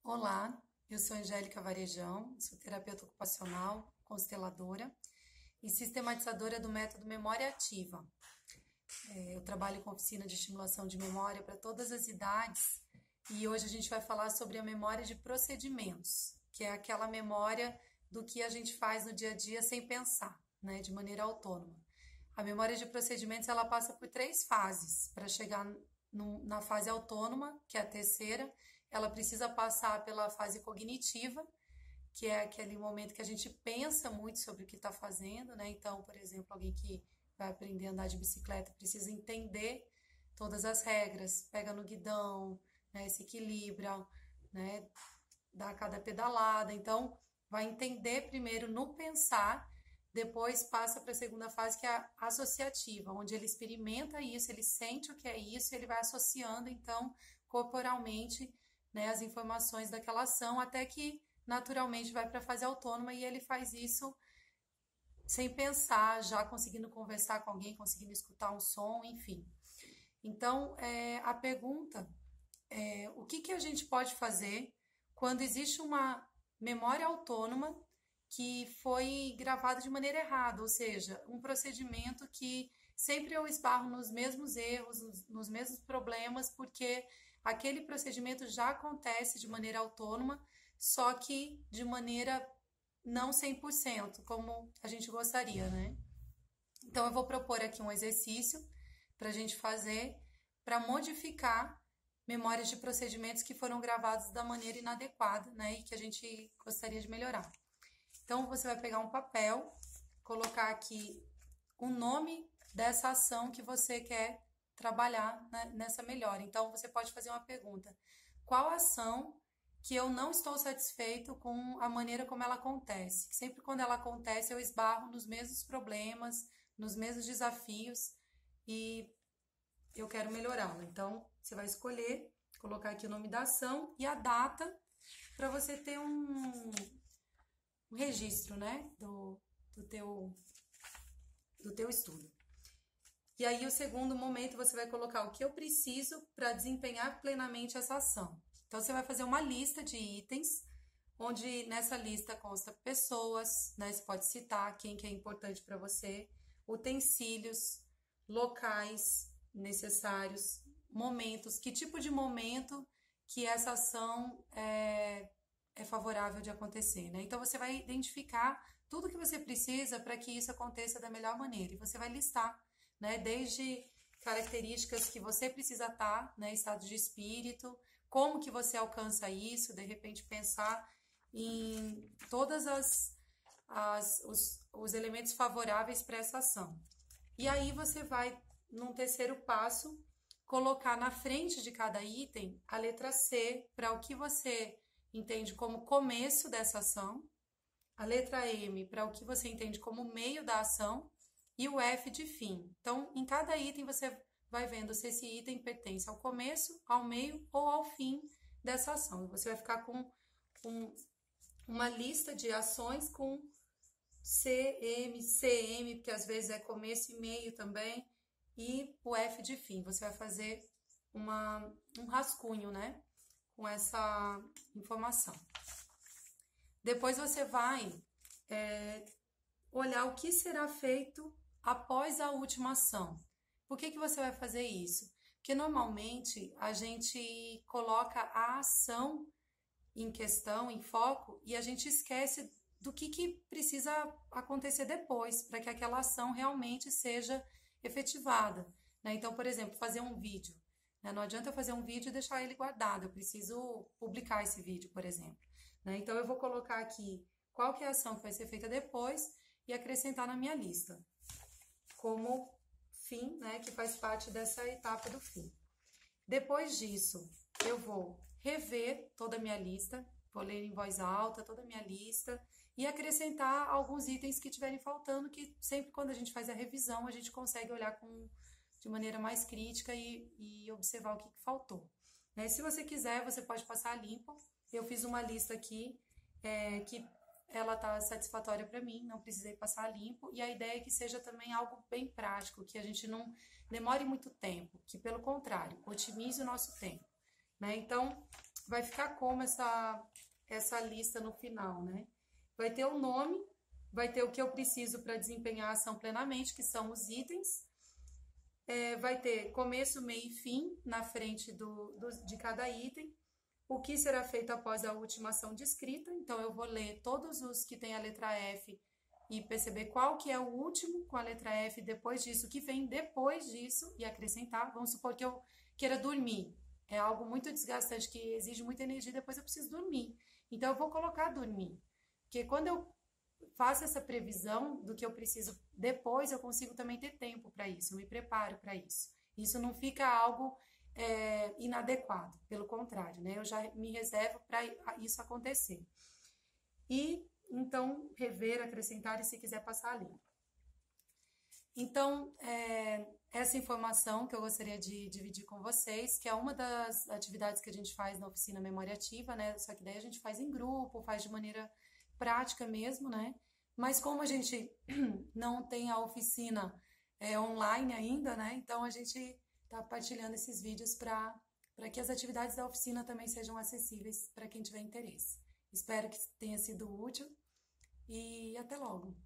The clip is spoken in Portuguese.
Olá, eu sou Angélica Varejão, sou terapeuta ocupacional, consteladora e sistematizadora do método Memória Ativa. Eu trabalho com oficina de estimulação de memória para todas as idades e hoje a gente vai falar sobre a memória de procedimentos, que é aquela memória do que a gente faz no dia a dia sem pensar, né, de maneira autônoma. A memória de procedimentos ela passa por três fases para chegar na fase autônoma, que é a terceira. Ela precisa passar pela fase cognitiva, que é aquele momento que a gente pensa muito sobre o que está fazendo, né? Então, por exemplo, alguém que vai aprender a andar de bicicleta precisa entender todas as regras, pega no guidão, né? Se equilibra, né? Dá cada pedalada. Então, vai entender primeiro no pensar, depois passa para a segunda fase, que é a associativa, onde ele experimenta isso, ele sente o que é isso, ele vai associando, então, corporalmente, né, as informações daquela ação, até que naturalmente vai para a fase autônoma e ele faz isso sem pensar, já conseguindo conversar com alguém, conseguindo escutar um som, enfim. Então, a pergunta é o que a gente pode fazer quando existe uma memória autônoma que foi gravada de maneira errada, ou seja, um procedimento que sempre eu esbarro nos mesmos erros, nos mesmos problemas, porque aquele procedimento já acontece de maneira autônoma, só que de maneira não 100%, como a gente gostaria, né? Então, eu vou propor aqui um exercício para a gente fazer para modificar memórias de procedimentos que foram gravados da maneira inadequada, né? E que a gente gostaria de melhorar. Então, você vai pegar um papel, colocar aqui o nome dessa ação que você quer trabalhar, né, nessa melhora. Então, você pode fazer uma pergunta: qual ação que eu não estou satisfeito com a maneira como ela acontece? Sempre quando ela acontece, eu esbarro nos mesmos problemas, nos mesmos desafios e eu quero melhorá-la. Então, você vai escolher, colocar aqui o nome da ação e a data para você ter um registro, né, do teu estudo. E aí, o segundo momento, você vai colocar o que eu preciso para desempenhar plenamente essa ação. Então, você vai fazer uma lista de itens, onde nessa lista consta pessoas, né, você pode citar quem que é importante para você, utensílios, locais necessários, momentos, que tipo de momento que essa ação é favorável de acontecer, né? Então você vai identificar tudo que você precisa para que isso aconteça da melhor maneira e você vai listar, né? Desde características que você precisa estar, né? Estado de espírito, como que você alcança isso, de repente pensar em todas os elementos favoráveis para essa ação. E aí você vai, num terceiro passo, colocar na frente de cada item a letra C para o que você entende como começo dessa ação, a letra M para o que você entende como meio da ação e o F de fim. Então, em cada item você vai vendo se esse item pertence ao começo, ao meio ou ao fim dessa ação. E você vai ficar com uma lista de ações com CM, CM, porque às vezes é começo e meio também, e o F de fim. Você vai fazer um rascunho, né, com essa informação. Depois você vai olhar o que será feito após a última ação. Por que você vai fazer isso? Porque normalmente a gente coloca a ação em questão, em foco, e a gente esquece do que precisa acontecer depois, para que aquela ação realmente seja efetivada, né? Então, por exemplo, fazer um vídeo, né? Não adianta eu fazer um vídeo e deixar ele guardado, eu preciso publicar esse vídeo, por exemplo, né? Então, eu vou colocar aqui qual que é a ação que vai ser feita depois e acrescentar na minha lista, como fim, né? Que faz parte dessa etapa do fim. Depois disso, eu vou rever toda a minha lista, vou ler em voz alta toda a minha lista e acrescentar alguns itens que estiverem faltando, que sempre quando a gente faz a revisão, a gente consegue olhar de maneira mais crítica e observar o que faltou, né? Se você quiser, você pode passar a limpo. Eu fiz uma lista aqui que ela está satisfatória para mim, não precisei passar a limpo, e a ideia é que seja também algo bem prático, que a gente não demore muito tempo, que pelo contrário, otimize o nosso tempo, né? Então, vai ficar como essa lista no final, né? Vai ter o nome, vai ter o que eu preciso para desempenhar a ação plenamente, que são os itens. Vai ter começo, meio e fim na frente de cada item. O que será feito após a última ação descrita. Então, eu vou ler todos os que têm a letra F e perceber qual que é o último com a letra F depois disso, o que vem depois disso e acrescentar. Vamos supor que eu queira dormir. É algo muito desgastante, que exige muita energia, depois eu preciso dormir. Então, eu vou colocar dormir. Porque quando eu faço essa previsão do que eu preciso depois, eu consigo também ter tempo para isso, eu me preparo para isso. Isso não fica algo inadequado, pelo contrário, né? Eu já me reservo para isso acontecer. E, então, rever, acrescentar e se quiser passar ali. Então, essa informação que eu gostaria de dividir com vocês, que é uma das atividades que a gente faz na oficina Memória Ativa, né? Só que daí a gente faz em grupo, faz de maneira prática mesmo, né? Mas como a gente não tem a oficina online ainda, né? Então a gente está partilhando esses vídeos para que as atividades da oficina também sejam acessíveis para quem tiver interesse. Espero que tenha sido útil e até logo!